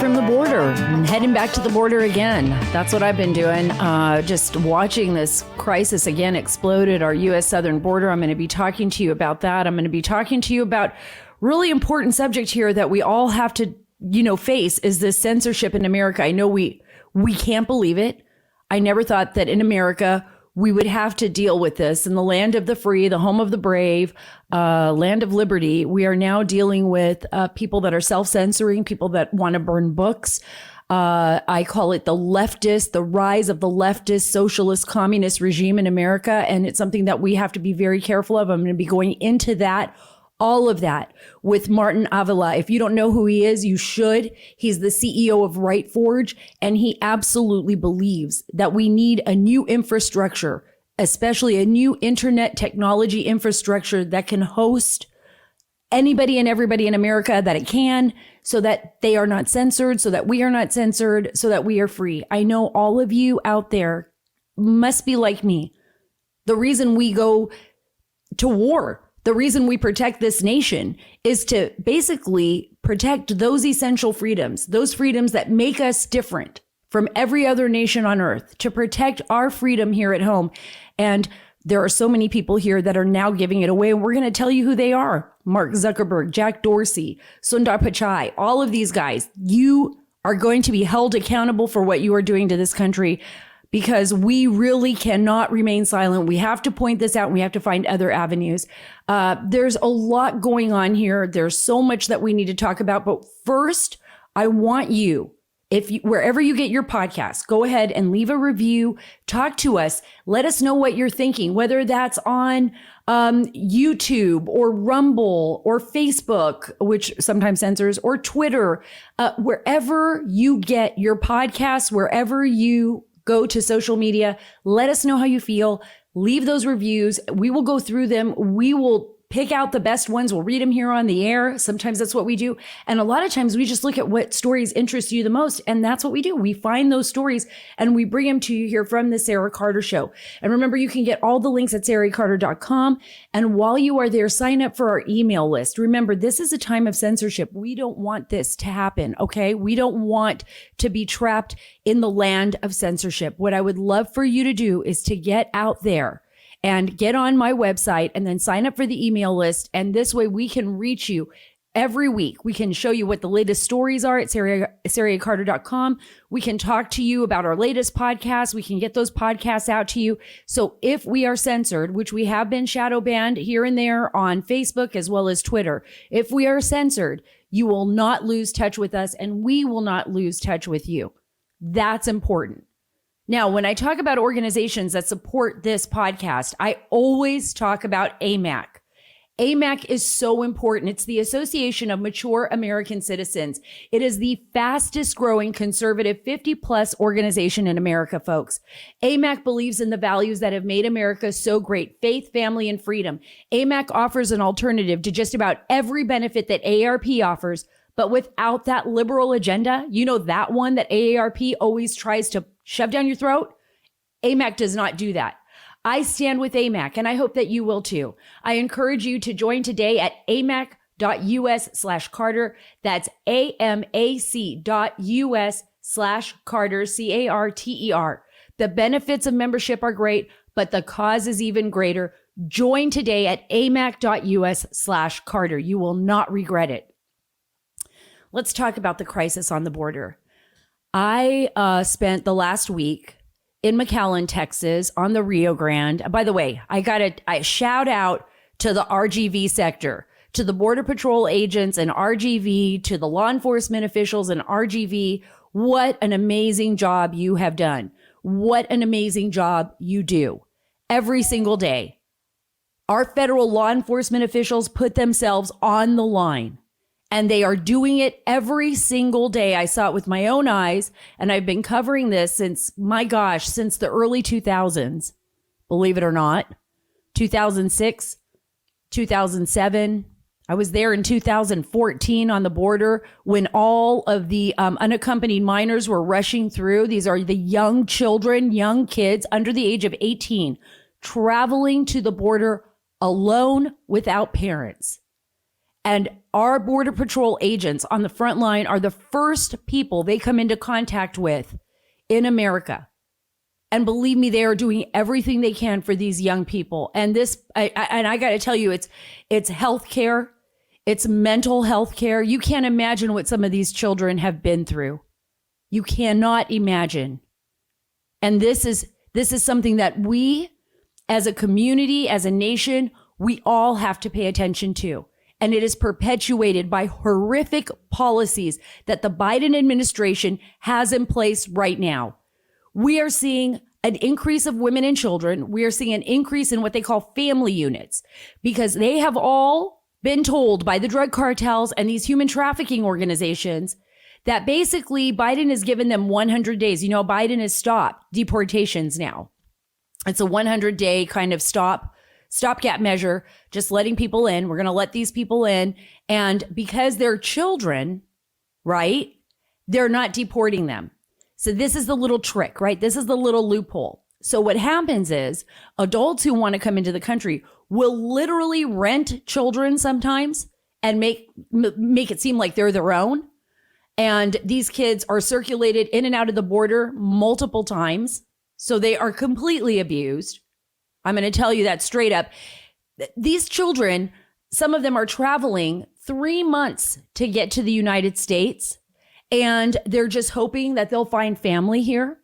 from the border and heading back to the border again. That's what I've been doing. Just watching this crisis again explode at our U.S. southern border. I'm going to be talking to you about that. I'm going to be talking to you about really important subject here that we all have to, face is this censorship in America. I know we can't believe it. I never thought that in America we would have to deal with this. In the land of the free, the home of the brave, land of liberty, we are now dealing with people that are self-censoring, people that want to burn books. I call it the rise of the leftist, socialist, communist regime in America. And it's something that we have to be very careful of. I'm going to be going into that, all of that, with Martin Avila. If you don't know who he is, you should. He's the CEO of Forge, and he absolutely believes that we need a new infrastructure, especially a new internet technology infrastructure that can host anybody and everybody in America that it can, so that they are not censored, so that we are not censored, so that we are free. I know all of you out there must be like me. The reason we go to war, the reason we protect this nation, is to basically protect those essential freedoms, those freedoms that make us different from every other nation on earth, to protect our freedom here at home. And there are so many people here that are now giving it away, and we're going to tell you who they are. Mark Zuckerberg, Jack Dorsey, Sundar Pichai, all of these guys. You are going to be held accountable for what you are doing to this country, because we really cannot remain silent. We have to point this out, and we have to find other avenues. There's a lot going on here. There's so much that we need to talk about. But first, I want you, wherever you get your podcast, go ahead and leave a review. Talk to us. Let us know what you're thinking, whether that's on YouTube or Rumble or Facebook, which sometimes censors, or Twitter, wherever you get your podcasts, wherever you go to social media. Let us know how you feel. Leave those reviews. We will go through them. We will pick out the best ones. We'll read them here on the air. Sometimes that's what we do. And a lot of times we just look at what stories interest you the most. And that's what we do. We find those stories and we bring them to you here from the Sara Carter Show. And remember, you can get all the links at saracarter.com. And while you are there, sign up for our email list. Remember, this is a time of censorship. We don't want this to happen. Okay. We don't want to be trapped in the land of censorship. What I would love for you to do is to get out there and get on my website and then sign up for the email list. And this way we can reach you every week. We can show you what the latest stories are at saracarter.com. We can talk to you about our latest podcasts. We can get those podcasts out to you. So if we are censored, which we have been shadow banned here and there on Facebook as well as Twitter, if we are censored, you will not lose touch with us, and we will not lose touch with you. That's important. Now, when I talk about organizations that support this podcast, I always talk about AMAC. AMAC is so important. It's the Association of Mature American Citizens. It is the fastest growing conservative 50-plus organization in America, folks. AMAC believes in the values that have made America so great: faith, family, and freedom. AMAC offers an alternative to just about every benefit that AARP offers, but without that liberal agenda. You know, that one that AARP always tries to shove down your throat? AMAC does not do that. I stand with AMAC, and I hope that you will too. I encourage you to join today at amac.us/Carter. That's amac.us/Carter, CARTER. The benefits of membership are great, but the cause is even greater. Join today at amac.us/Carter. You will not regret it. Let's talk about the crisis on the border. I spent the last week in McAllen, Texas, on the Rio Grande. By the way, I shout out to the RGV sector, to the Border Patrol agents and RGV, to the law enforcement officials and RGV. What an amazing job you have done. What an amazing job you do every single day. Our federal law enforcement officials put themselves on the line. And they are doing it every single day. I saw it with my own eyes, and I've been covering this since the early 2000s, believe it or not. 2006, 2007. I was there in 2014 on the border when all of the unaccompanied minors were rushing through. These are the young children, young kids under the age of 18, traveling to the border alone without parents. And our Border Patrol agents on the front line are the first people they come into contact with in America. And believe me, they are doing everything they can for these young people. And I got to tell you, it's healthcare, it's mental health care. You can't imagine what some of these children have been through. You cannot imagine. And this is something that we, as a community, as a nation, we all have to pay attention to. And it is perpetuated by horrific policies that the Biden administration has in place right now. We are seeing an increase of women and children. We are seeing an increase in what they call family units because they have all been told by the drug cartels and these human trafficking organizations that basically Biden has given them 100 days. You know, Biden has stopped deportations now. It's a 100-day kind of stopgap measure, just letting people in. We're going to let these people in. And because they're children, right, they're not deporting them. So this is the little trick, right? This is the little loophole. So what happens is adults who want to come into the country will literally rent children sometimes and make it seem like they're their own. And these kids are circulated in and out of the border multiple times. So they are completely abused. I'm going to tell you that straight up. These children, some of them are traveling 3 months to get to the United States. And they're just hoping that they'll find family here.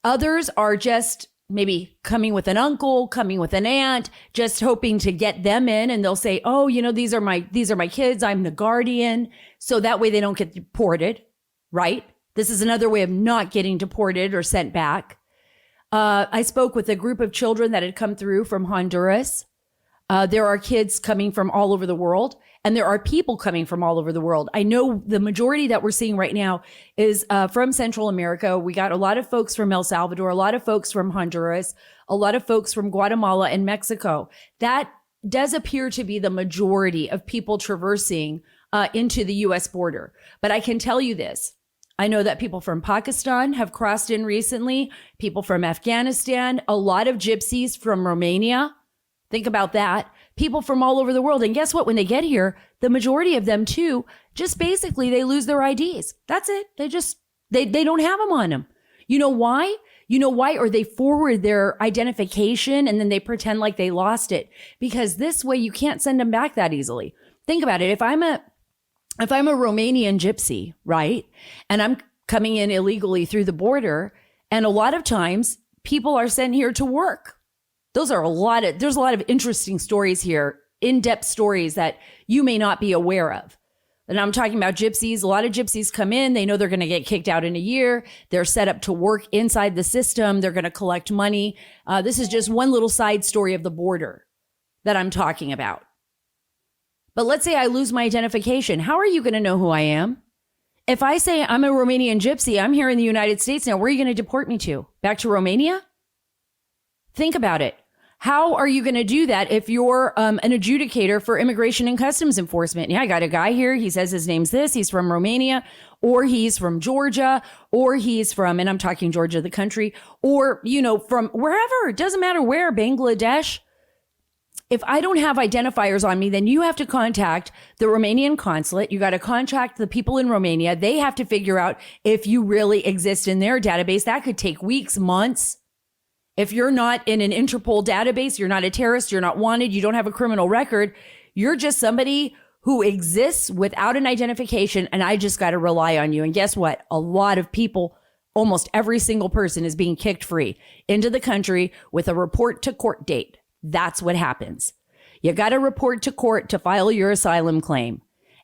Others are just maybe coming with an uncle, coming with an aunt, just hoping to get them in. And they'll say, oh, you know, these are my kids. I'm the guardian. So that way they don't get deported, right? This is another way of not getting deported or sent back. I spoke with a group of children that had come through from Honduras. There are kids coming from all over the world, and there are people coming from all over the world. I know the majority that we're seeing right now is from Central America. We got a lot of folks from El Salvador, a lot of folks from Honduras, a lot of folks from Guatemala and Mexico. That does appear to be the majority of people traversing into the U.S. border. But I can tell you this. I know that people from Pakistan have crossed in recently, people from Afghanistan, a lot of gypsies from Romania. Think about that. People from all over the world. And guess what? When they get here, the majority of them too, just basically they lose their IDs. That's it. They don't have them on them. You know why? Or they forward their identification and then they pretend like they lost it, because this way you can't send them back that easily. Think about it. If I'm a Romanian gypsy, right? And I'm coming in illegally through the border, and a lot of times people are sent here to work. There's a lot of interesting stories here, in-depth stories that you may not be aware of. And I'm talking about gypsies. A lot of gypsies come in. They know they're going to get kicked out in a year. They're set up to work inside the system. They're going to collect money. This is just one little side story of the border that I'm talking about. But let's say I lose my identification. How are you going to know who I am? If I say I'm a Romanian gypsy, I'm here in the United States now, where are you going to deport me to? Back to Romania? Think about it. How are you going to do that if you're an adjudicator for Immigration and Customs Enforcement? Yeah, I got a guy here. He says his name's this. He's from Romania, or he's from Georgia, or he's from, and I'm talking Georgia, the country, or, you know, from wherever. It doesn't matter where, Bangladesh. If I don't have identifiers on me, then you have to contact the Romanian consulate. You got to contact the people in Romania. They have to figure out if you really exist in their database. That could take weeks, months. If you're not in an Interpol database, you're not a terrorist, you're not wanted, you don't have a criminal record, you're just somebody who exists without an identification, and I just got to rely on you. And guess what? A lot of people, almost every single person, is being kicked free into the country with a report to court date. That's what happens. You got to report to court to file your asylum claim.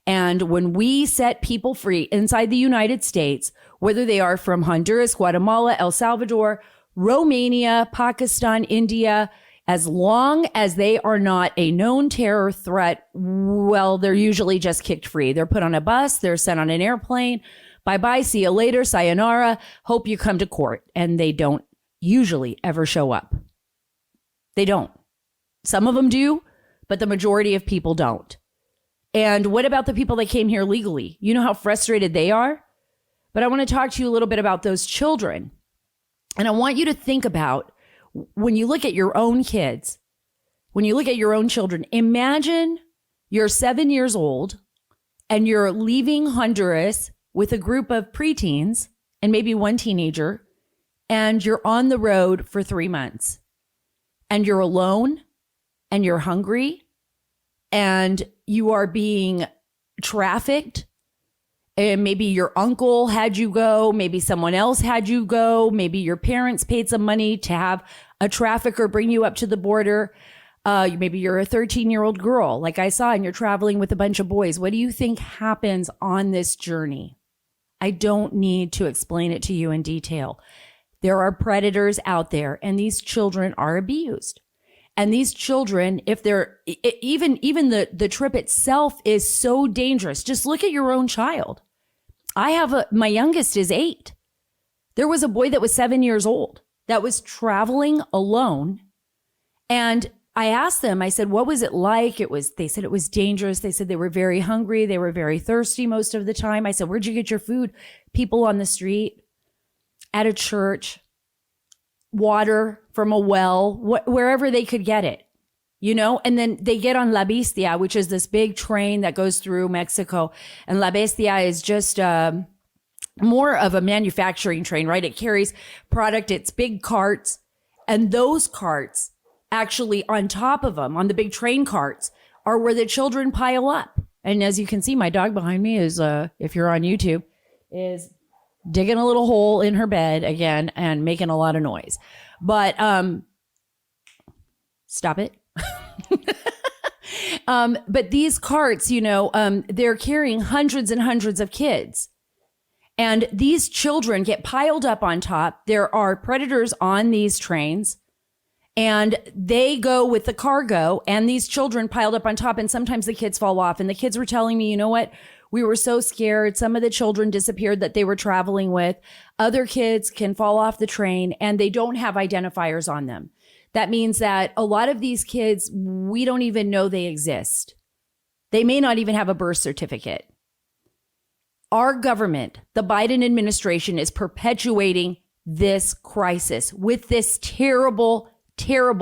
And when we set people free inside the United States, whether they are from Honduras, Guatemala, El Salvador, Romania, Pakistan, India, as long as they are not a known terror threat, well, they're usually just kicked free. They're put on a bus, they're sent on an airplane. Bye-bye, see you later, sayonara, hope you come to court. And they don't usually ever show up. They don't. Some of them do, but the majority of people don't. And what about the people that came here legally? You know how frustrated they are? But I want to talk to you a little bit about those children. And I want you to think about, when you look at your own kids, when you look at your own children, imagine You're 7 years old and you're leaving Honduras with a group of preteens and maybe one teenager, and you're on the road for 3 months and you're alone and you're hungry and you are being trafficked. And maybe your uncle had you go, maybe someone else had you go, maybe your parents paid some money to have a trafficker bring you up to the border. Maybe you're a 13-year-old girl like I saw and you're traveling with a bunch of boys. What do you think happens on this journey? I don't need to explain it to you in detail. There are predators out there and these children are abused. And these children, if they're even the trip itself is so dangerous. Just look at your own child. My youngest is 8. There was a boy that was 7 years old that was traveling alone. And I asked them, I said, what was it like? They said it was dangerous. They said they were very hungry. They were very thirsty most of the time. I said, where'd you get your food? People on the street, at a church, water from a well, wherever they could get it, and then they get on La Bestia, which is this big train that goes through Mexico. And La Bestia is just more of a manufacturing train, right? It carries product. It's big carts. And those carts actually on top of them, on the big train carts, are where the children pile up. And as you can see, my dog behind me is, if you're on YouTube, is digging a little hole in her bed again and making a lot of noise. But stop it. But these carts, they're carrying hundreds and hundreds of kids. And these children get piled up on top. There are predators on these trains. And they go with the cargo and these children piled up on top. And sometimes the kids fall off. And the kids were telling me, you know what? We were so scared. Some of the children disappeared that they were traveling with. Other kids can fall off the train and they don't have identifiers on them. That means that a lot of these kids, we don't even know they exist. They may not even have a birth certificate. Our government, the Biden administration, is perpetuating this crisis with this terrible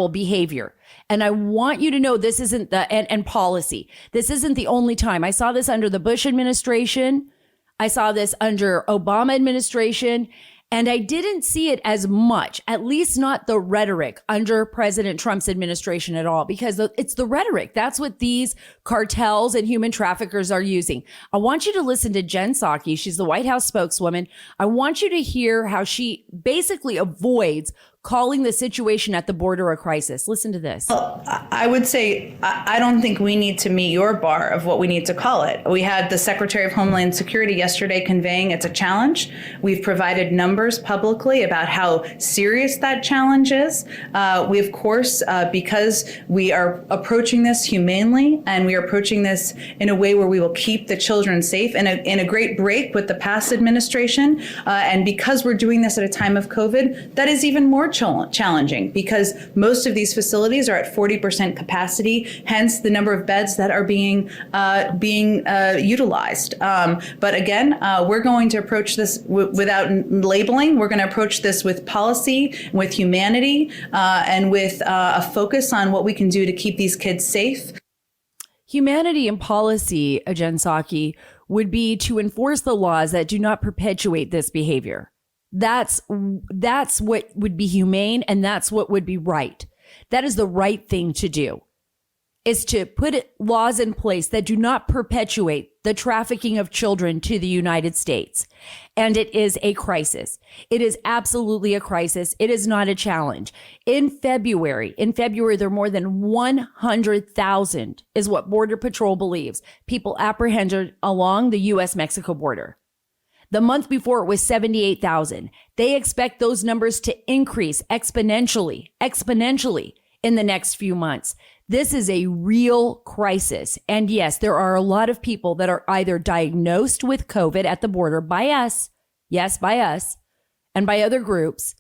behavior. And I want you to know this isn't and policy. This isn't the only time. I saw this under the Bush administration. I saw this under Obama administration. And I didn't see it as much, at least not the rhetoric under President Trump's administration at all, because it's the rhetoric. That's what these cartels and human traffickers are using. I want you to listen to Jen Psaki. She's the White House spokeswoman. I want you to hear how she basically avoids calling the situation at the border a crisis. Listen to this. Well, I would say I don't think we need to meet your bar of what we need to call it. We had the Secretary of Homeland Security yesterday conveying it's a challenge. We've provided numbers publicly about how serious that challenge is. We, of course, because we are approaching this humanely and we are approaching this in a way where we will keep the children safe in a great break with the past administration. And because we're doing this at a time of COVID, that is even more challenging because most of these facilities are at 40% capacity, hence the number of beds that are being utilized. But again, we're going to approach this without labeling. We're going to approach this with policy, with humanity, and with a focus on what we can do to keep these kids safe. Humanity and policy, Jen Psaki, would be to enforce the laws that do not perpetuate this behavior. That's what would be humane, and that's what would be right. That is the right thing to do, is to put laws in place that do not perpetuate the trafficking of children to the United States. And it is a crisis. It is absolutely a crisis. It is not a challenge. In February, there are more than 100,000 is what Border Patrol believes people apprehended along the U.S.-Mexico border. The month before, it was 78,000. They expect those numbers to increase exponentially in the next few months. This is a real crisis. And yes, there are a lot of people that are either diagnosed with COVID at the border by us, yes, by us, and by other groups,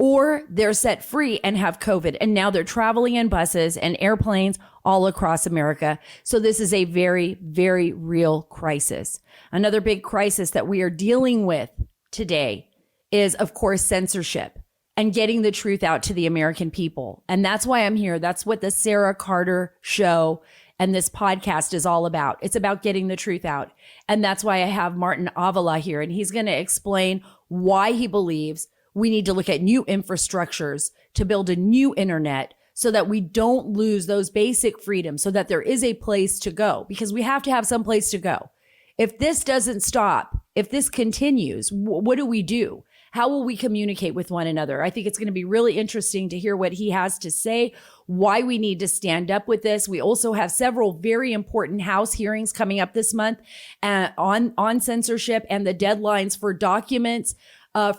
or they're set free and have COVID. And now they're traveling in buses and airplanes all across America. So this is a very, very real crisis. Another big crisis that we are dealing with today is, of course, censorship and getting the truth out to the American people. And that's why I'm here. That's what the Sara Carter show and this podcast is all about. It's about getting the truth out. And that's why I have Martin Avila here, and he's going to explain why he believes we need to look at new infrastructures to build a new internet so that we don't lose those basic freedoms, so that there is a place to go, because we have to have some place to go. If this doesn't stop, if this continues, what do we do? How will we communicate with one another? I think it's going to be really interesting to hear what he has to say, why we need to stand up with this. We also have several very important House hearings coming up this month on censorship and the deadlines for documents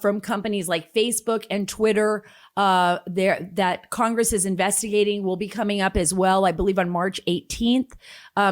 from companies like Facebook and Twitter that Congress is investigating will be coming up as well, I believe on March 18th.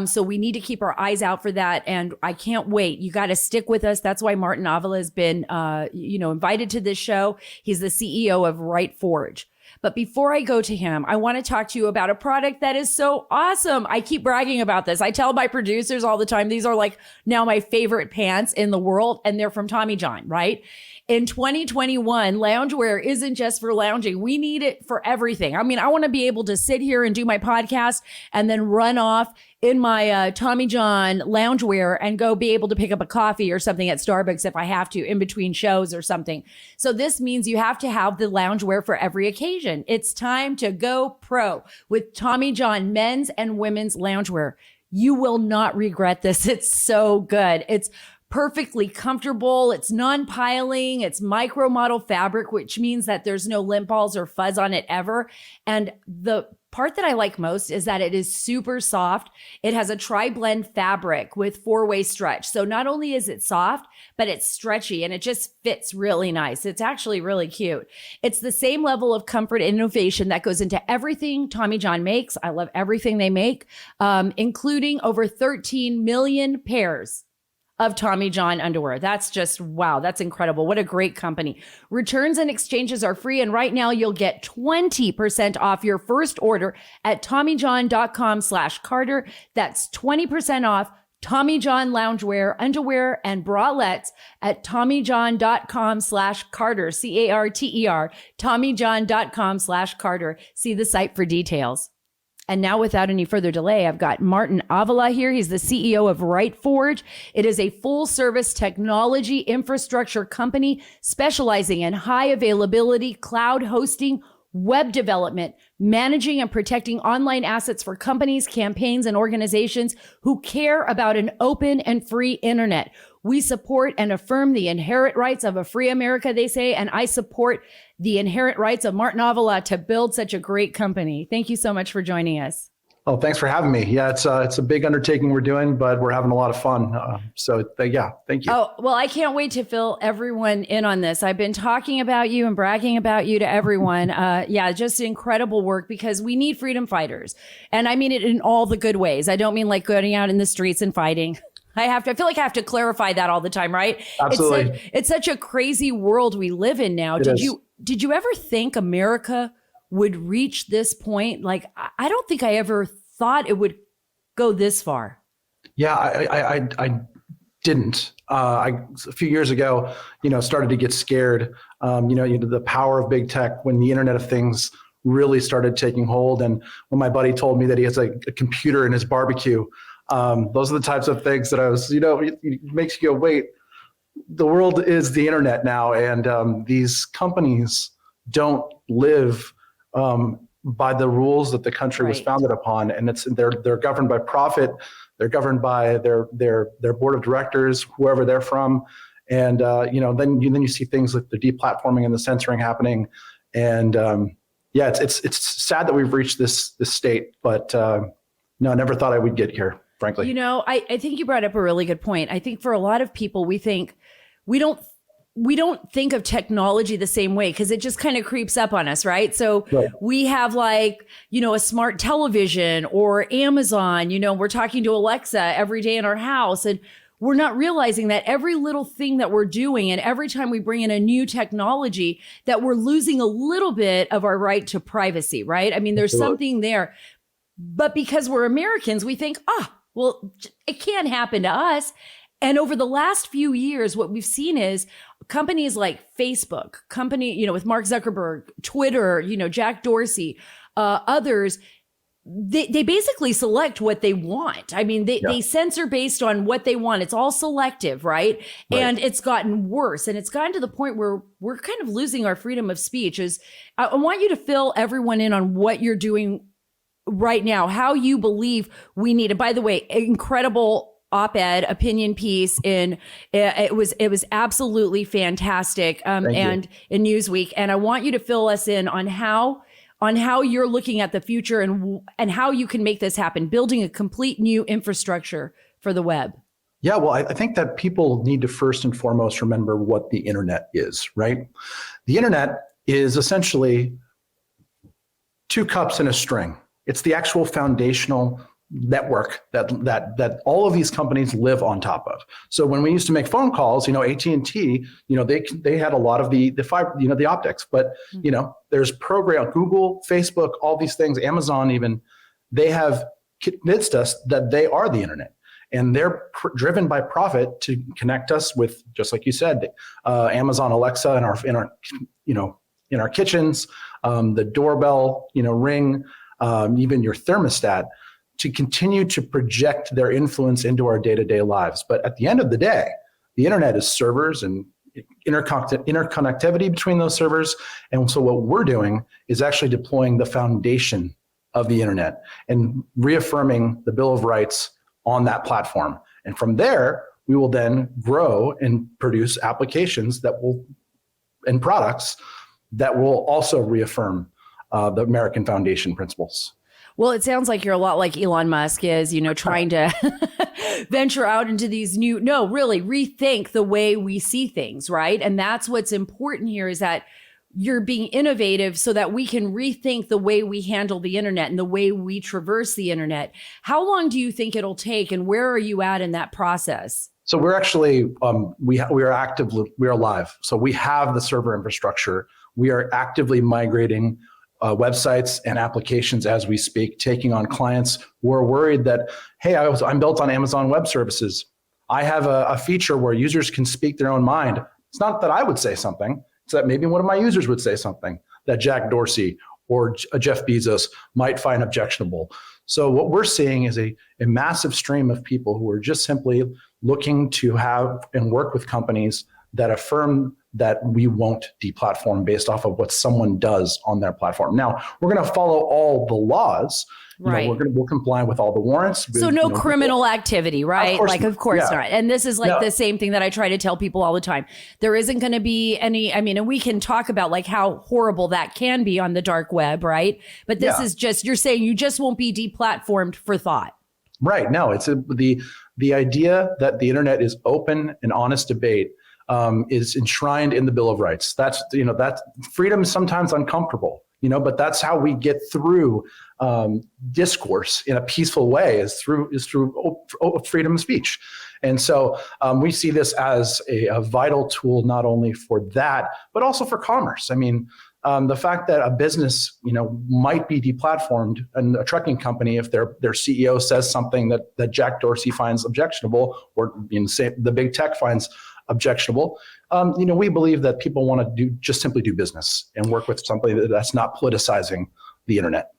So we need to keep our eyes out for that. And I can't wait. You got to stick with us. That's why Martin Avila has been, invited to this show. He's the CEO of Forge. But before I go to him, I want to talk to you about a product that is so awesome. I keep bragging about this. I tell my producers all the time, these are like now my favorite pants in the world, and they're from Tommy John, right? In 2021, loungewear isn't just for lounging. We need it for everything. I mean, I want to be able to sit here and do my podcast and then run off in my Tommy John loungewear and go be able to pick up a coffee or something at Starbucks if I have to in between shows or something. So this means you have to have the loungewear for every occasion. It's time to go pro with Tommy John men's and women's loungewear. You will not regret this. It's so good. It's perfectly comfortable. It's non-piling. It's micro model fabric, which means that there's no lint balls or fuzz on it ever. And the part that I like most is that it is super soft. It has a tri-blend fabric with 4-way stretch. So not only is it soft, but it's stretchy and it just fits really nice. It's actually really cute. It's the same level of comfort and innovation that goes into everything Tommy John makes. I love everything they make, including over 13 million pairs of Tommy John underwear. That's just, wow, that's incredible. What a great company. Returns and exchanges are free. And right now you'll get 20% off your first order at TommyJohn.com/Carter. That's 20% off Tommy John loungewear, underwear, and bralettes at TommyJohn.com/Carter, CARTER, TommyJohn.com/Carter. See the site for details. And now, without any further delay, I've got Martin Avila here. He's the CEO of Forge. It is a full-service technology infrastructure company specializing in high availability cloud hosting, web development, managing and protecting online assets for companies, campaigns, and organizations who care about an open and free internet. We support and affirm the inherent rights of a free America, they say, and I support the inherent rights of Martin Avila to build such a great company. Thank you so much for joining us. Oh, thanks for having me. Yeah, it's a big undertaking we're doing, but we're having a lot of fun. Thank you. Oh, well, I can't wait to fill everyone in on this. I've been talking about you and bragging about you to everyone. Just incredible work, because we need freedom fighters. And I mean it in all the good ways. I don't mean like going out in the streets and fighting. I feel like I have to clarify that all the time, right? Absolutely. It's such a crazy world we live in now. Did you ever think America would reach this point? Like, I don't think I ever thought it would go this far. Yeah, I didn't. A few years ago, started to get scared. The power of big tech when the Internet of Things really started taking hold. And when my buddy told me that he has a computer in his barbecue, those are the types of things that I was, it makes you go, wait, the world is the internet now. And these companies don't live by the rules that the country was founded upon. And they're governed by profit. They're governed by their board of directors, whoever they're from. And, then you see things like the deplatforming and the censoring happening. And it's sad that we've reached this state, but no, I never thought I would get here, frankly. I think you brought up a really good point. I think for a lot of people, we don't think of technology the same way because it just kind of creeps up on us, right? So we have a smart television or Amazon, we're talking to Alexa every day in our house, and we're not realizing that every little thing that we're doing and every time we bring in a new technology that we're losing a little bit of our right to privacy, right? I mean, there's something there. But because we're Americans, we think, it can't happen to us. And over the last few years, what we've seen is companies like Facebook, with Mark Zuckerberg, Twitter, Jack Dorsey, others they basically select what they want. I mean, they censor based on what they want. It's all selective, right? And it's gotten worse. And it's gotten to the point where we're kind of losing our freedom of speech. I want you to fill everyone in on what you're doing right now, how you believe we need it. By the way, incredible op-ed opinion piece it was absolutely fantastic and in Newsweek. And I want you to fill us in on how you're looking at the future and how you can make this happen, building a complete new infrastructure for the web. Yeah, well, I think that people need to first and foremost remember what the internet is, right? The internet is essentially two cups and a string. It's the actual foundational network that all of these companies live on top of. So when we used to make phone calls, AT&T, they had a lot of the fiber, the optics, but there's Google, Facebook, all these things, Amazon even, they have convinced us that they are the internet, and they're driven by profit to connect us with, just like you said, Amazon Alexa in our kitchens, the doorbell, Ring, even your thermostat, to continue to project their influence into our day-to-day lives. But at the end of the day, the internet is servers and interconnectivity between those servers. And so what we're doing is actually deploying the foundation of the internet and reaffirming the Bill of Rights on that platform. And from there, we will then grow and produce applications and products that will also reaffirm the American Foundation principles. Well, it sounds like you're a lot like Elon Musk is, trying to venture out into these really rethink the way we see things, right? And that's what's important here, is that you're being innovative so that we can rethink the way we handle the internet and the way we traverse the internet. How long do you think it'll take, and where are you at in that process? So we're actually, we are actively, we are live. So we have the server infrastructure. We are actively migrating websites and applications as we speak, taking on clients who are worried that, hey, I'm built on Amazon Web Services. I have a feature where users can speak their own mind. It's not that I would say something, it's that maybe one of my users would say something that Jack Dorsey or Jeff Bezos might find objectionable. So what we're seeing is a massive stream of people who are just simply looking to have and work with companies that affirm that we won't deplatform based off of what someone does on their platform. Now, we're going to follow all the laws. Right. We'll comply with all the warrants. So no criminal activity, right? Of course yeah. not. And this is the same thing that I try to tell people all the time. There isn't going to be any, and we can talk about how horrible that can be on the dark web, right? But this is just, you're saying you just won't be deplatformed for thought. Right. No, it's the idea that the internet is open and honest debate is enshrined in the Bill of Rights. That's, that freedom is sometimes uncomfortable, but that's how we get through discourse in a peaceful way is through freedom of speech. And so we see this as a vital tool, not only for that, but also for commerce. I mean, the fact that a business, might be deplatformed, and a trucking company, if their CEO says something that Jack Dorsey finds objectionable, or say the big tech finds objectionable, we believe that people want to simply do business and work with somebody that's not politicizing the internet.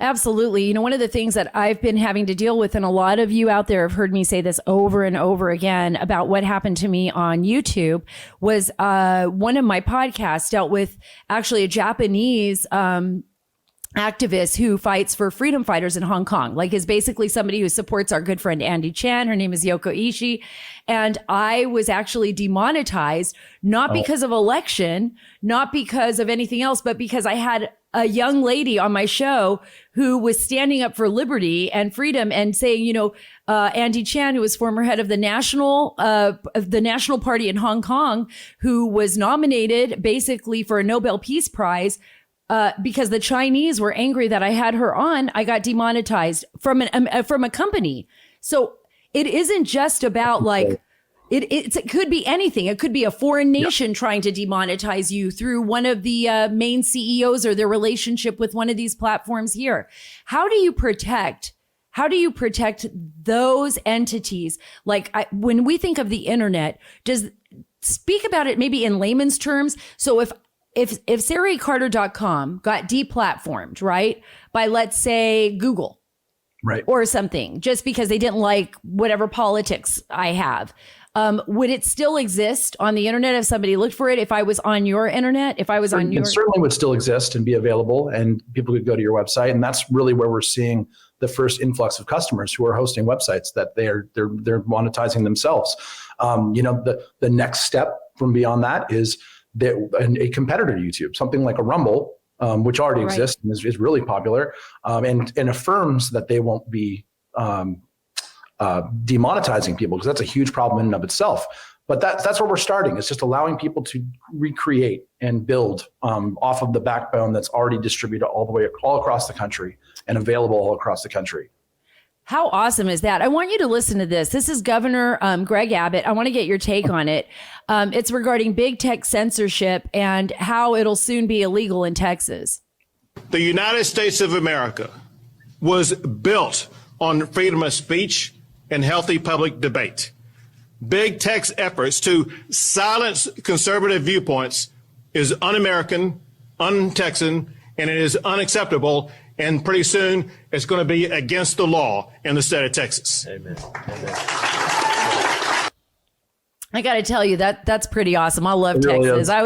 Absolutely. One of the things that I've been having to deal with, and a lot of you out there have heard me say this over and over again about what happened to me on YouTube, was one of my podcasts dealt with actually a Japanese activist who fights for freedom fighters in Hong Kong, is basically somebody who supports our good friend Andy Chan. Her name is Yoko Ishii. And I was actually demonetized, not because of election, not because of anything else, but because I had a young lady on my show who was standing up for liberty and freedom and saying, Andy Chan, who was former head of the National Party in Hong Kong, who was nominated basically for a Nobel Peace Prize, because the Chinese were angry that I had her on, I got demonetized from a company. So it isn't just about it could be anything. It could be a foreign nation trying to demonetize you through one of the main CEOs or their relationship with one of these platforms here. How do you protect those entities? When we think of the internet, speak about it maybe in layman's terms. So if if SaraCarter.com got deplatformed, right, by, let's say, Google, right, or something, just because they didn't like whatever politics I have, would it still exist on the internet if somebody looked for it? If I was on your internet, if I was on your... It certainly would still exist and be available, and people could go to your website. And that's really where we're seeing the first influx of customers who are hosting websites that they're monetizing themselves. The next step from beyond that is a competitor to YouTube, something like a Rumble, which already exists and is really popular, and affirms that they won't be demonetizing people, because that's a huge problem in and of itself. But that's where we're starting. It's just allowing people to recreate and build off of the backbone that's already distributed all across the country and available all across the country. How awesome is that? I want you to listen to this. This is Governor Greg Abbott. I want to get your take on it. It's regarding big tech censorship and how it'll soon be illegal in Texas. The United States of America was built on freedom of speech and healthy public debate. Big tech's efforts to silence conservative viewpoints is un-American, un-Texan, and it is unacceptable. And pretty soon it's going to be against the law in the state of Texas. Amen. I got to tell you, that's pretty awesome. I love Texas. I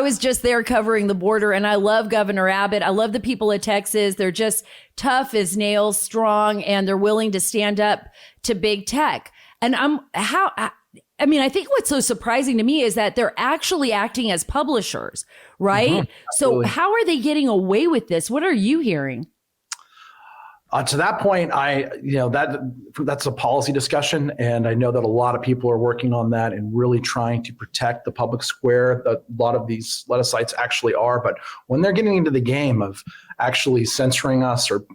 was just there covering the border, and I love Governor Abbott. I love the people of Texas. They're just tough as nails, strong, and they're willing to stand up to big tech. And I think what's so surprising to me is that they're actually acting as publishers, right? Mm-hmm. So how are they getting away with this? What are you hearing? To that point, that's a policy discussion, and I know that a lot of people are working on that and really trying to protect the public square. A lot of sites actually are, but when they're getting into the game of actually censoring us or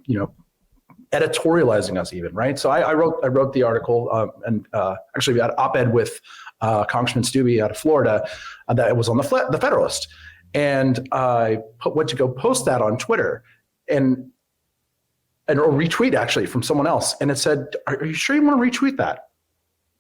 editorializing us, even, right? So I wrote the article and actually we had an op-ed with Congressman Stubbe out of Florida that was on the Federalist, and I went to go post that on Twitter or retweet actually from someone else. And it said, are you sure you want to retweet that?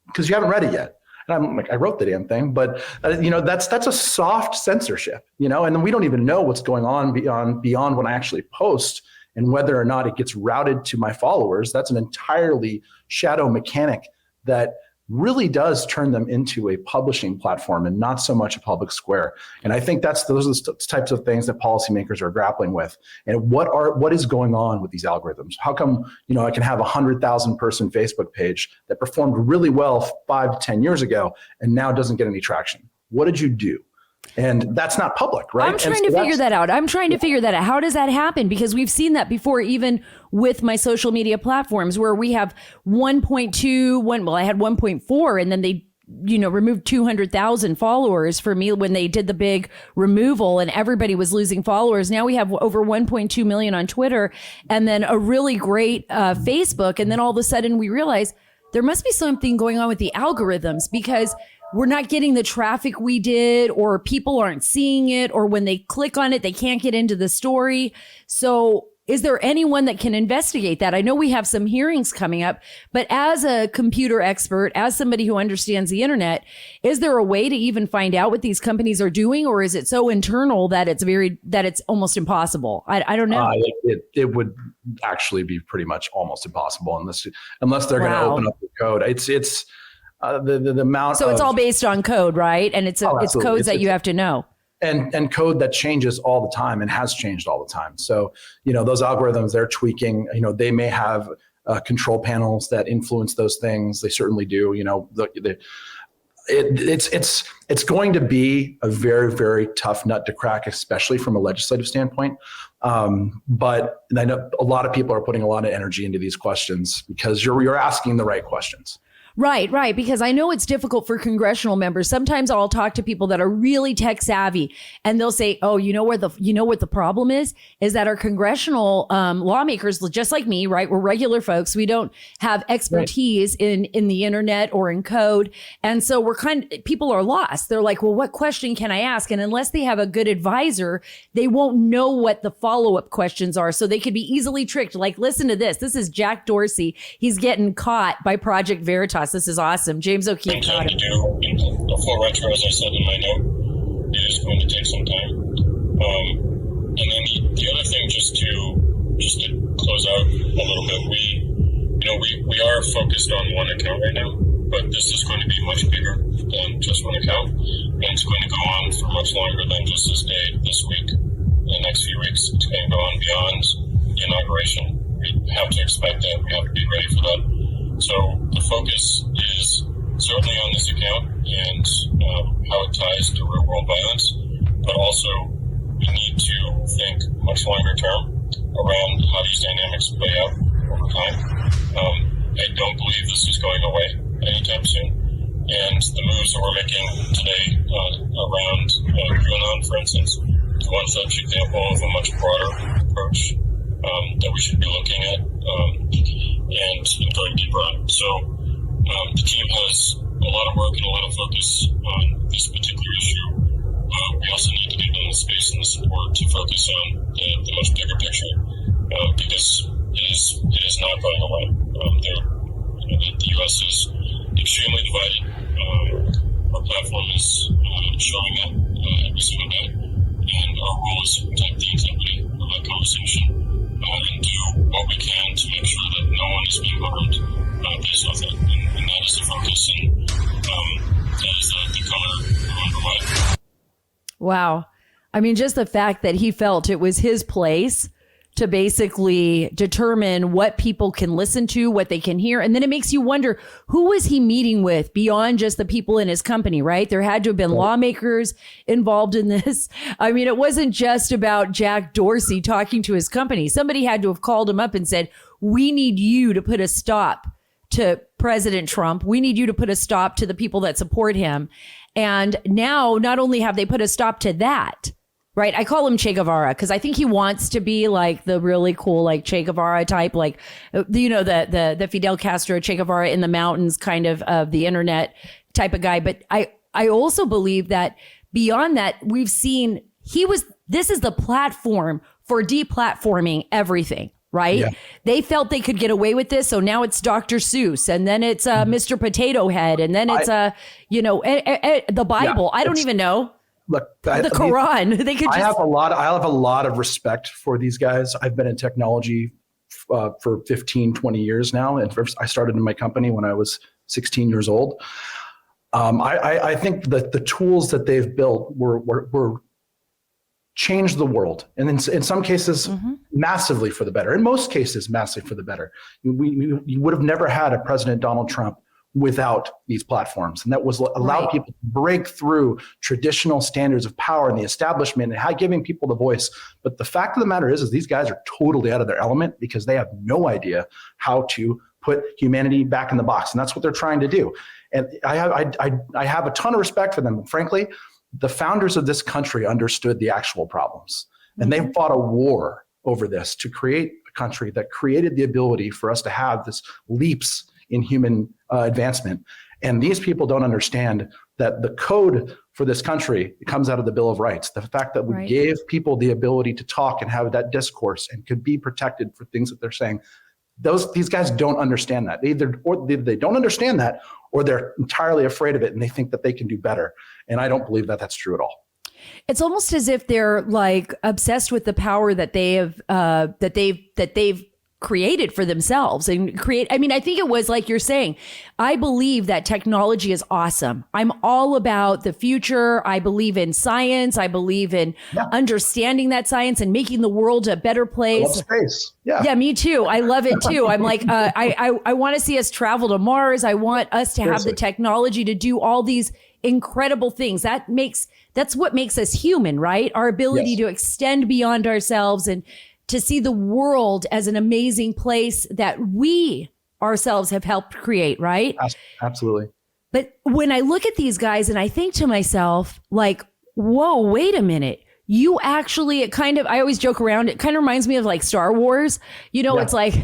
Because you haven't read it yet. And I'm like, I wrote the damn thing, but that's a soft censorship, and then we don't even know what's going on beyond when I actually post, and whether or not it gets routed to my followers. That's an entirely shadow mechanic that really does turn them into a publishing platform and not so much a public square. And I think those are the types of things that policymakers are grappling with. And what is going on with these algorithms? How come, I can have 100,000 person Facebook page that performed really well 5 to 10 years ago and now doesn't get any traction? What did you do? And that's not public, right? I'm trying to figure that out. How does that happen? Because we've seen that before, even with my social media platforms, where we have 1.2, I had 1.4, and then they, removed 200,000 followers for me when they did the big removal and everybody was losing followers. Now we have over 1.2 million on Twitter and then a really great Facebook. And then all of a sudden we realize there must be something going on with the algorithms, because we're not getting the traffic we did, or people aren't seeing it, or when they click on it, they can't get into the story. So is there anyone that can investigate that? I know we have some hearings coming up, but as a computer expert, as somebody who understands the internet, is there a way to even find out what these companies are doing, or is it so internal that it's almost impossible? I don't know. It would actually be pretty much almost impossible unless they're going to open up the code. It's the amount. So it's all based on code, right? And it's codes that you have to know. And code that changes all the time and has changed all the time. So, those algorithms, they're tweaking, they may have control panels that influence those things. They certainly do, it's going to be a very, very tough nut to crack, especially from a legislative standpoint. But I know a lot of people are putting a lot of energy into these questions because you're asking the right questions. Right. Because I know it's difficult for congressional members. Sometimes I'll talk to people that are really tech savvy and they'll say, oh, what the problem is that our congressional lawmakers, just like me, right? We're regular folks. We don't have expertise in the internet or in code. And so people are lost. They're like, well, what question can I ask? And unless they have a good advisor, they won't know what the follow-up questions are. So they could be easily tricked. Like, listen to this. This is Jack Dorsey. He's getting caught by Project Veritas. This is awesome. James O'Keefe. Time to do, the full retro, as I said in my note, is going to take some time. And then the other thing, just to close out a little bit, we are focused on one account right now, but this is going to be much bigger than just one account, and it's going to go on for much longer than just this day, this week, the next few weeks. It's going to go on beyond the inauguration. We have to expect that. We have to be ready for that. So the focus is certainly on this account and how it ties to real world violence, but also we need to think much longer term around how these dynamics play out over time. I don't believe this is going away anytime soon. And the moves that we're making today around QAnon, for instance, is one such example of a much broader approach that we should be looking at and going deeper on. So the team has a lot of work and a lot of focus on this particular issue. We also need to give them the space and the support to focus on the much bigger picture because it is not going away. The U.S. is extremely divided. Our platform is showing that every single day, and our role is to protect the integrity of that conversation and do what we can to make sure that no one is being harmed based off it. And that is the focus, and that is the color we want to provide. Wow. I mean, just the fact that he felt it was his place to basically determine what people can listen to, what they can hear. And then it makes you wonder, who was he meeting with beyond just the people in his company, right? There had to have been lawmakers involved in this. I mean, it wasn't just about Jack Dorsey talking to his company. Somebody had to have called him up and said, we need you to put a stop to President Trump. We need you to put a stop to the people that support him. And now not only have they put a stop to that, right? I call him Che Guevara because I think he wants to be like the really cool, like Che Guevara type, like, you know, the Fidel Castro, Che Guevara in the mountains kind of the internet type of guy. But I also believe that beyond that, we've seen this is the platform for deplatforming everything. Right. Yeah. They felt they could get away with this. So now it's Dr. Seuss, and then it's Mr. Potato Head, and then it's the Bible. Yeah, I don't even know. Look, the Quran. They could. I have a lot of respect for these guys. I've been in technology for 15, 20 years now. And I started in my company when I was 16 years old. I think that the tools that they've built were changed the world. And in some cases, massively for the better. In most cases, massively for the better. We would have never had a President Donald Trump without these platforms. And that was allowed people to break through traditional standards of power in the establishment and giving people the voice. But the fact of the matter is these guys are totally out of their element because they have no idea how to put humanity back in the box. And that's what they're trying to do. And I have a ton of respect for them. Frankly, the founders of this country understood the actual problems. And they fought a war over this to create a country that created the ability for us to have this leaps in human advancement. And these people don't understand that the code for this country comes out of the Bill of Rights. The fact that we gave people the ability to talk and have that discourse and could be protected for things that they're saying. These guys don't understand that. They don't understand that, or they're entirely afraid of it and they think that they can do better. And I don't believe that that's true at all. It's almost as if they're like obsessed with the power that they've created for themselves and create. I mean, I think it was like you're saying, I believe that technology is awesome. I'm all about the future. I believe in science. I believe in understanding that science and making the world a better place. I love space. Yeah, me too. I love it too. I'm like, I want to see us travel to Mars. I want us to have the technology to do all these incredible things. That's what makes us human, right? Our ability to extend beyond ourselves and to see the world as an amazing place that we ourselves have helped create, right? Absolutely. But when I look at these guys and I think to myself, like, whoa, wait a minute. You actually, I always joke around, it kind of reminds me of like Star Wars. You know, it's like,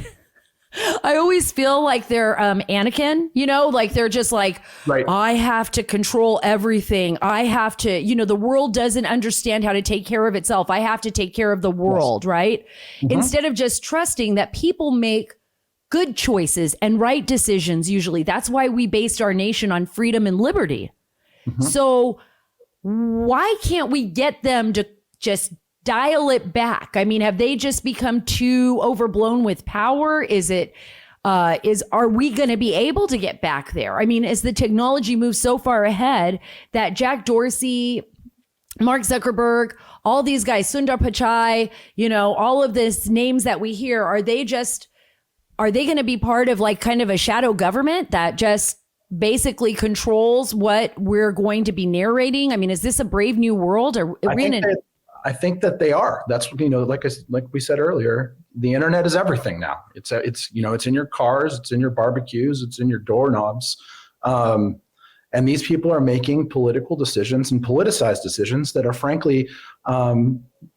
I always feel like they're Anakin, you know, like they're just like, I have to control everything. I have to, you know, the world doesn't understand how to take care of itself. I have to take care of the world, right? Instead of just trusting that people make good choices and right decisions usually. That's why we based our nation on freedom and liberty. So why can't we get them to just dial it back? I mean, have they just become too overblown with power? Are we going to be able to get back there? I mean, as the technology moves so far ahead that Jack Dorsey, Mark Zuckerberg, all these guys, Sundar Pichai, all of these names that we hear, are they going to be part of like kind of a shadow government that just basically controls what we're going to be narrating? I mean, is this a brave new world? I think that they are. That's, like we said earlier, the internet is everything now. It's in your cars, it's in your barbecues, it's in your doorknobs. And these people are making political decisions and politicized decisions that are frankly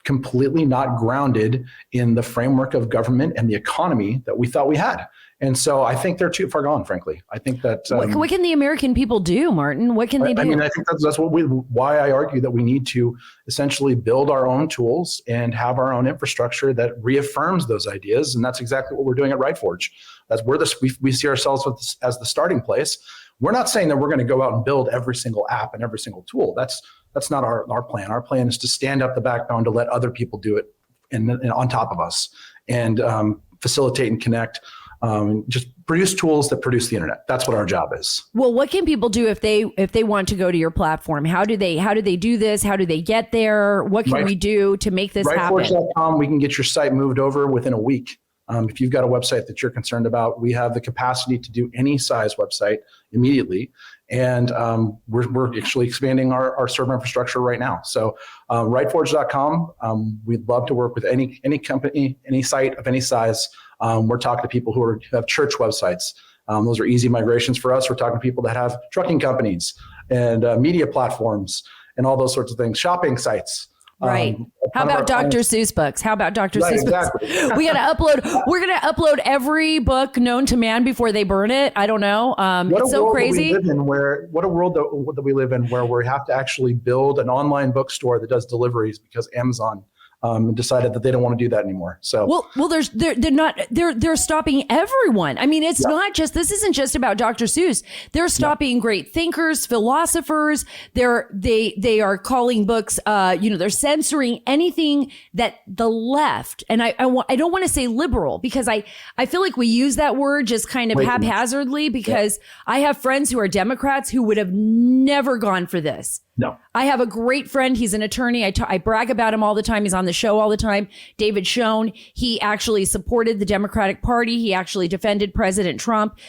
completely not grounded in the framework of government and the economy that we thought we had. And so I think they're too far gone, frankly. I think that what can the American people do, Martin? What can they do? I mean, I think that's why I argue that we need to essentially build our own tools and have our own infrastructure that reaffirms those ideas. And that's exactly what we're doing at RightForge. That's where we see ourselves as the starting place. We're not saying that we're going to go out and build every single app and every single tool. That's not our plan. Our plan is to stand up the backbone to let other people do it and on top of us and facilitate and connect. Just produce tools that produce the internet. That's what our job is. Well, what can people do if they want to go to your platform? How do they do this? How do they get there? What can we do to make this happen? RightForge.com, we can get your site moved over within a week. If you've got a website that you're concerned about, we have the capacity to do any size website immediately. And we're actually expanding our server infrastructure right now. So rightforge.com, we'd love to work with any company, any site of any size. We're talking to people who have church websites. Those are easy migrations for us. We're talking to people that have trucking companies and media platforms and all those sorts of things, shopping sites. Right. How about Dr. Seuss books? How about Dr. Seuss exactly. books? We're going to upload every book known to man before they burn it. I don't know. It's so crazy. What a world that we live in where we have to actually build an online bookstore that does deliveries because Amazon decided that they don't want to do that anymore. So they're stopping everyone. I mean, this isn't just about Dr. Seuss. They're stopping great thinkers, philosophers. They are calling books, they're censoring anything that the left, and I don't want to say liberal because I feel like we use that word just kind of haphazardly because I have friends who are Democrats who would have never gone for this. No. I have a great friend. He's an attorney. I brag about him all the time. He's on the show all the time. David Schoen. He actually supported the Democratic Party. He actually defended President Trump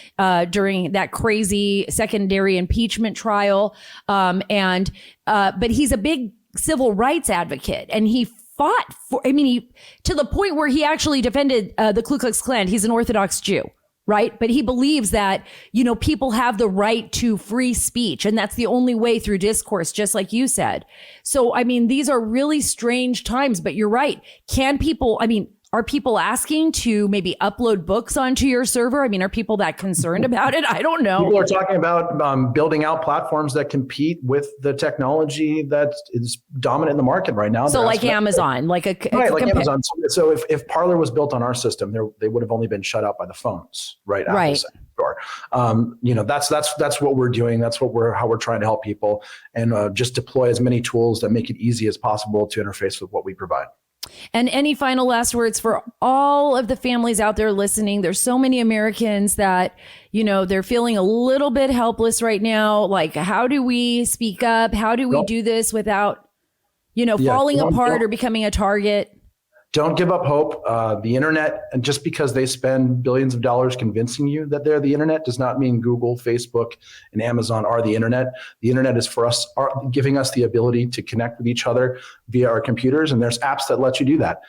during that crazy secondary impeachment trial. But he's a big civil rights advocate, and he fought to the point where he actually defended the Ku Klux Klan. He's an Orthodox Jew. Right. But he believes that, people have the right to free speech. And that's the only way through discourse, just like you said. So, these are really strange times. But you're right. Are people asking to maybe upload books onto your server? Are people that concerned about it? I don't know. People are talking about building out platforms that compete with the technology that is dominant in the market right now. So like Amazon, like Amazon. So if Parler was built on our system, they would have only been shut out by the phones, right? Right. That's what we're doing. That's how we're trying to help people and just deploy as many tools that make it easy as possible to interface with what we provide. And any final last words for all of the families out there listening? There's so many Americans that, they're feeling a little bit helpless right now. Like, how do we speak up? How do we do this without, falling apart or becoming a target? Don't give up hope. The internet, and just because they spend billions of dollars convincing you that they're the internet does not mean Google, Facebook, and Amazon are the internet. The internet is for us, giving us the ability to connect with each other via our computers, and there's apps that let you do that.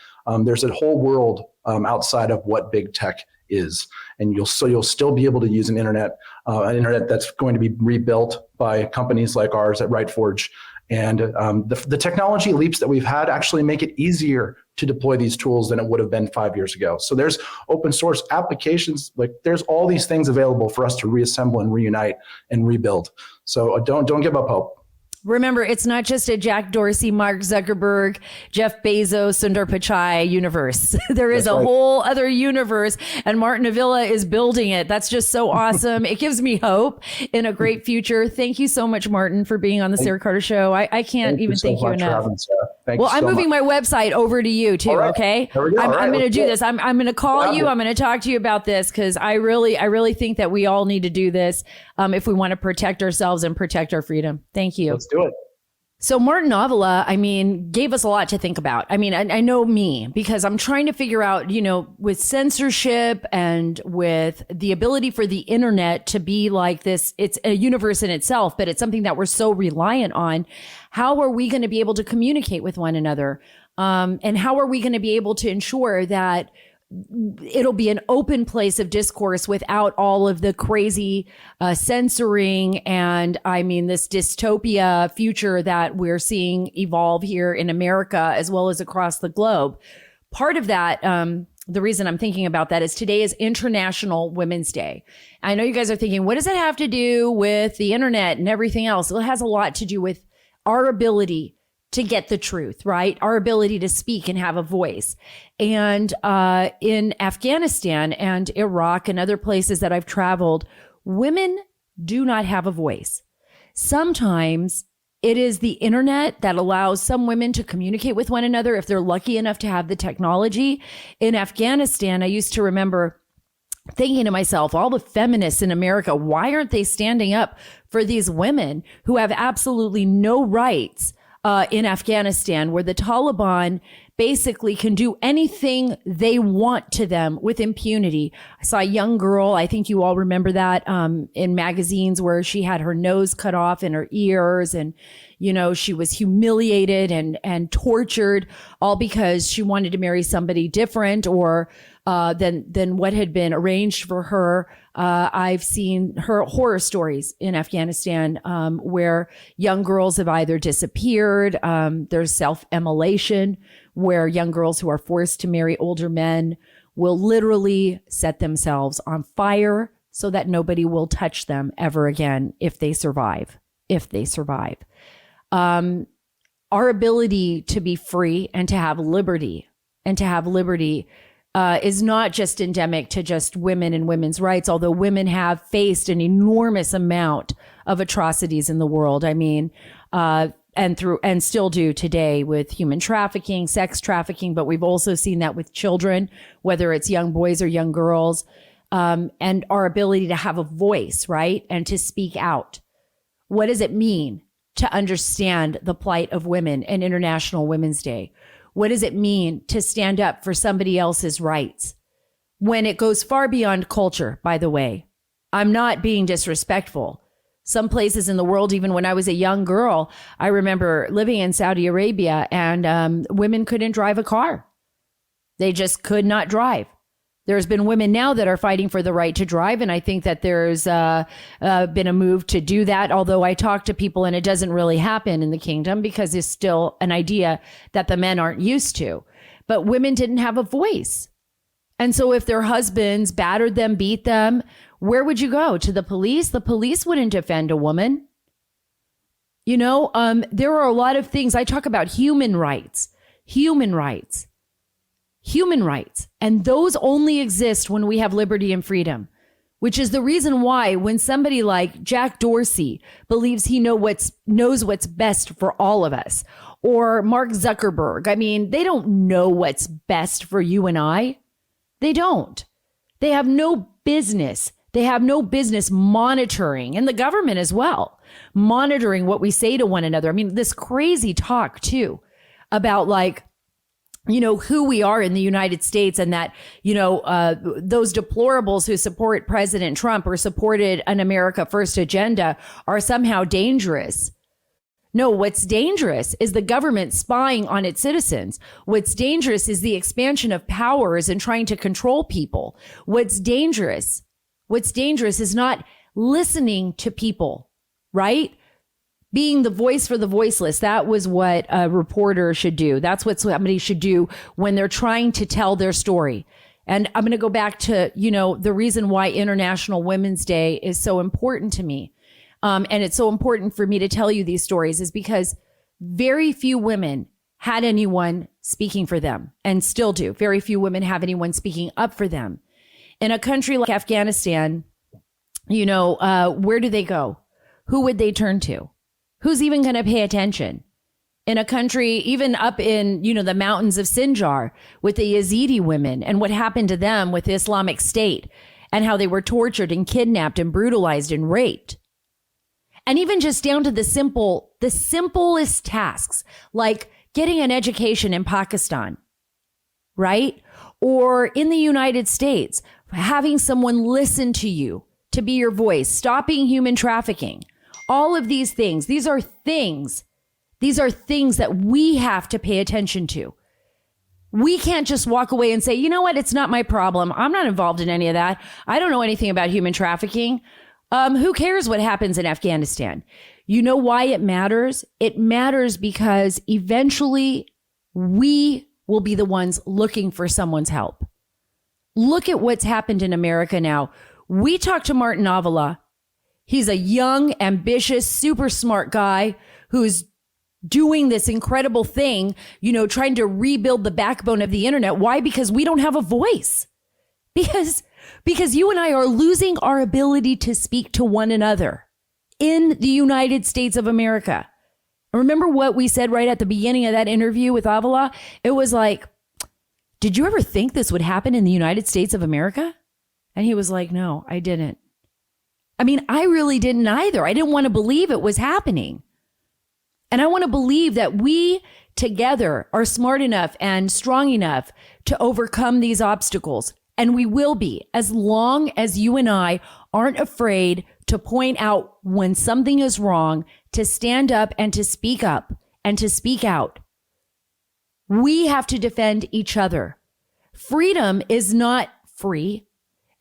There's a whole world outside of what big tech is, and you'll still be able to use an internet that's going to be rebuilt by companies like ours at RightForge. And the technology leaps that we've had actually make it easier to deploy these tools than it would have been 5 years ago. So there's open source applications, there's all these things available for us to reassemble and reunite and rebuild. So don't give up hope. Remember, it's not just a Jack Dorsey, Mark Zuckerberg, Jeff Bezos, Sundar Pichai universe. There is a whole other universe, and Martin Avila is building it. That's just so awesome. It gives me hope in a great future. Thank you so much, Martin, for being on the Sarah Carter Show. I can't even thank you enough. Well, I'm moving my website over to you too. Right. Okay, I'm going to do this. I'm going to call you. I'm going to talk to you about this because I really think that we all need to do this if we want to protect ourselves and protect our freedom. Thank you. Let's do it. So Martin Avila, gave us a lot to think about. I know me because I'm trying to figure out, with censorship and with the ability for the internet to be like this, it's a universe in itself, but it's something that we're so reliant on. How are we going to be able to communicate with one another? And how are we going to be able to ensure that it'll be an open place of discourse without all of the crazy censoring and this dystopia future that we're seeing evolve here in America as well as across the globe. Part of that, the reason I'm thinking about that is today is International Women's Day. I know you guys are thinking, what does it have to do with the internet and everything else? Well, it has a lot to do with our ability to get the truth, right? Our ability to speak and have a voice. And in Afghanistan and Iraq and other places that I've traveled, women do not have a voice. Sometimes it is the internet that allows some women to communicate with one another if they're lucky enough to have the technology. In Afghanistan, I used to remember thinking to myself, all the feminists in America, why aren't they standing up for these women who have absolutely no rights in Afghanistan, where the Taliban basically can do anything they want to them with impunity? I saw a young girl, I think you all remember that, in magazines where she had her nose cut off and her ears, and, she was humiliated and tortured, all because she wanted to marry somebody different or than what had been arranged for her. I've seen her horror stories in Afghanistan where young girls have either disappeared. There's self-immolation where young girls who are forced to marry older men will literally set themselves on fire so that nobody will touch them ever again if they survive. Our ability to be free and to have liberty is not just endemic to just women and women's rights, although women have faced an enormous amount of atrocities in the world. And still do today with human trafficking, sex trafficking, but we've also seen that with children, whether it's young boys or young girls, and our ability to have a voice, right? And to speak out. What does it mean to understand the plight of women and International Women's Day? What does it mean to stand up for somebody else's rights when it goes far beyond culture, by the way? I'm not being disrespectful. Some places in the world, even when I was a young girl, I remember living in Saudi Arabia and women couldn't drive a car. They just could not drive. There's been women now that are fighting for the right to drive. And I think that there's been a move to do that. Although I talk to people and it doesn't really happen in the kingdom because it's still an idea that the men aren't used to. But women didn't have a voice. And so if their husbands battered them, beat them, where would you go? To the police? The police wouldn't defend a woman. There are a lot of things. I talk about human rights. And those only exist when we have liberty and freedom, which is the reason why when somebody like Jack Dorsey believes he knows what's best for all of us, or Mark Zuckerberg, they don't know what's best for you and I. They don't. They have no business. They have no business monitoring, and the government as well, monitoring what we say to one another. This crazy talk too about who we are in the United States, and that, those deplorables who support President Trump or supported an America First agenda are somehow dangerous. No, what's dangerous is the government spying on its citizens. What's dangerous is the expansion of powers and trying to control people. What's dangerous is not listening to people, right? Being the voice for the voiceless. That was what a reporter should do. That's what somebody should do when they're trying to tell their story. And I'm going to go back to, the reason why International Women's Day is so important to me. And it's so important for me to tell you these stories is because very few women had anyone speaking for them and still do. Very few women have anyone speaking up for them. In a country like Afghanistan, where do they go? Who would they turn to? Who's even going to pay attention? In a country, even up in, the mountains of Sinjar with the Yazidi women and what happened to them with the Islamic State and how they were tortured and kidnapped and brutalized and raped. And even just down to the simplest tasks, like getting an education in Pakistan, right? Or in the United States, having someone listen to you, to be your voice, stopping human trafficking. All of these things, these are things that we have to pay attention to. We can't just walk away and say, you know what? It's not my problem. I'm not involved in any of that. I don't know anything about human trafficking. Who cares what happens in Afghanistan? You know why it matters? It matters because eventually we will be the ones looking for someone's help. Look at what's happened in America now. We talked to Martin Avila. He's a young, ambitious, super smart guy who's doing this incredible thing, trying to rebuild the backbone of the internet. Why? Because we don't have a voice. Because you and I are losing our ability to speak to one another in the United States of America. Remember what we said right at the beginning of that interview with Avila? It was like, did you ever think this would happen in the United States of America? And he was like, no, I didn't. I mean, I really didn't either. I didn't want to believe it was happening. And I want to believe that we together are smart enough and strong enough to overcome these obstacles. And we will be, as long as you and I aren't afraid to point out when something is wrong, to stand up and to speak up and to speak out. We have to defend each other. Freedom is not free,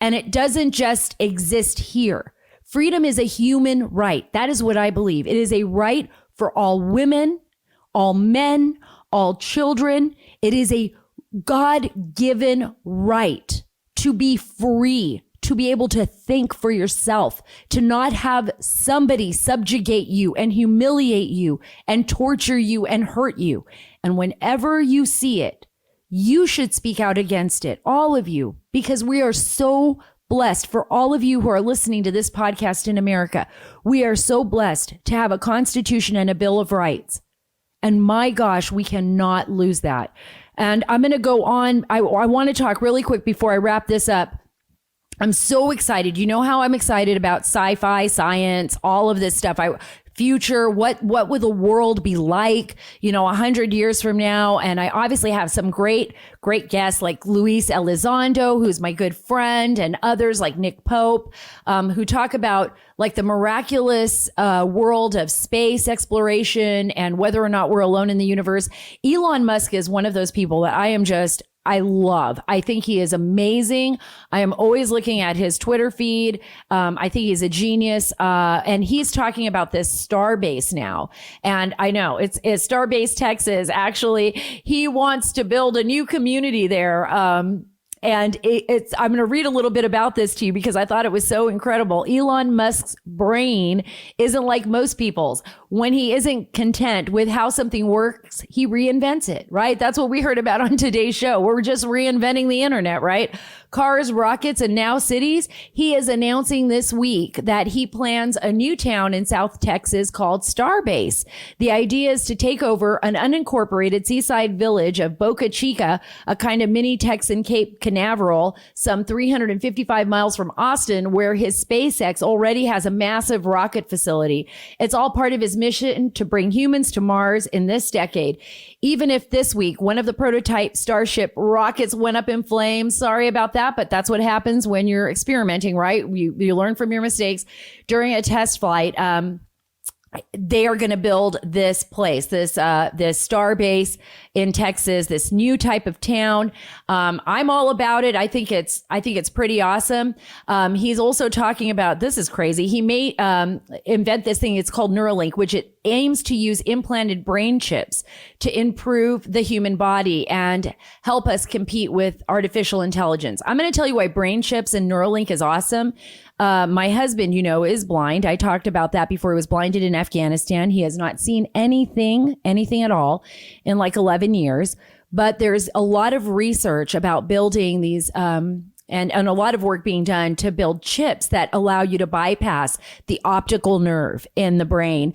and it doesn't just exist here. Freedom is a human right. That is what I believe. It is a right for all women, all men, all children. It is a God-given right to be free, to be able to think for yourself, to not have somebody subjugate you and humiliate you and torture you and hurt you. And whenever you see it, you should speak out against it, all of you, because we are so blessed. For all of you who are listening to this podcast in America, we are so blessed to have a Constitution and a Bill of Rights. And my gosh, we cannot lose that. And I'm going to go on. I want to talk really quick before I wrap this up. I'm so excited. You know how I'm excited about sci-fi, science, all of this stuff. Future, what will the world be like, 100 years from now? And I obviously have some great guests like Luis Elizondo, who's my good friend, and others like Nick Pope, who talk about like the miraculous world of space exploration and whether or not we're alone in the universe. Elon Musk is one of those people that I love. I think he is amazing. I am always looking at his Twitter feed. I think he's a genius. And he's talking about this Starbase now. And I know it's Starbase, Texas. Actually, he wants to build a new community there. And I'm going to read a little bit about this to you because I thought it was so incredible. Elon Musk's brain isn't like most people's. When he isn't content with how something works, he reinvents it, right? That's what we heard about on today's show. We're just reinventing the internet, right? Cars, rockets, and now cities. He is announcing this week that he plans a new town in South Texas called Starbase. The idea is to take over an unincorporated seaside village of Boca Chica, a kind of mini Texan Cape Canaveral, some 355 miles from Austin, where his SpaceX already has a massive rocket facility. It's all part of his mission to bring humans to Mars in this decade. Even if this week, one of the prototype Starship rockets went up in flames, sorry about that, but that's what happens when you're experimenting, right? You learn from your mistakes. During a test flight, they are going to build this place, this Starbase in Texas, this new type of town. I'm all about it. I think it's pretty awesome. He's also talking about, this is crazy. He may invent this thing. It's called Neuralink, which it aims to use implanted brain chips to improve the human body and help us compete with artificial intelligence. I'm going to tell you why brain chips and Neuralink is awesome. My husband, is blind. I talked about that before. He was blinded in Afghanistan. He has not seen anything at all in like 11 years. But there's a lot of research about building these, and a lot of work being done to build chips that allow you to bypass the optical nerve in the brain.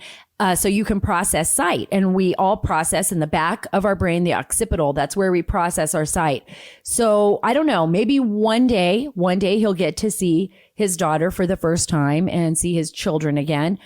So you can process sight, and we all process in the back of our brain, the occipital. That's where we process our sight. So I don't know, maybe one day he'll get to see his daughter for the first time and see his children again.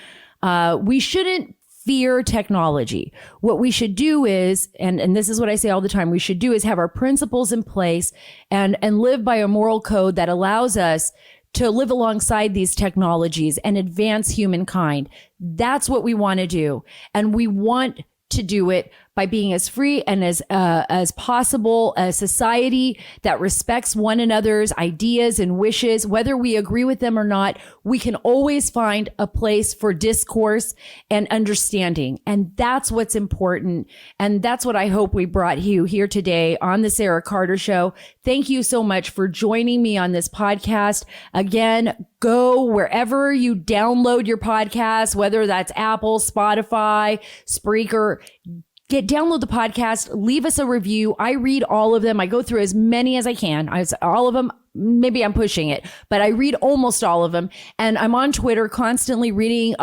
We shouldn't fear technology. What we should do is, and this is what I say all the time, we should do is have our principles in place and live by a moral code that allows us to live alongside these technologies and advance humankind. That's what we want to do. And we want to do it by being as free and as possible, a society that respects one another's ideas and wishes. Whether we agree with them or not, we can always find a place for discourse and understanding. And that's what's important. And that's what I hope we brought you here today on the Sara Carter Show. Thank you so much for joining me on this podcast. Again, go wherever you download your podcast, whether that's Apple, Spotify, Spreaker. Download the podcast, leave us a review. I read all of them. I go through as many as I can. All of them, maybe I'm pushing it, but I read almost all of them. And I'm on Twitter constantly reading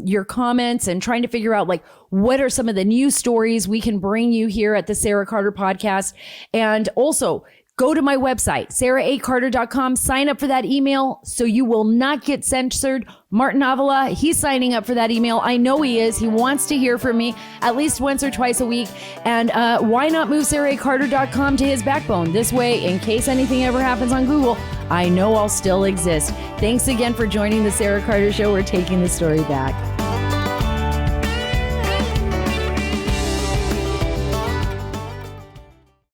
your comments and trying to figure out like what are some of the news stories we can bring you here at the Sara Carter Podcast. And also, go to my website, saracarter.com, sign up for that email so you will not get censored. Martin Avila, he's signing up for that email. I know he is. He wants to hear from me at least once or twice a week. And why not move saracarter.com to his backbone? This way, in case anything ever happens on Google, I know I'll still exist. Thanks again for joining the Sara Carter Show. We're taking the story back.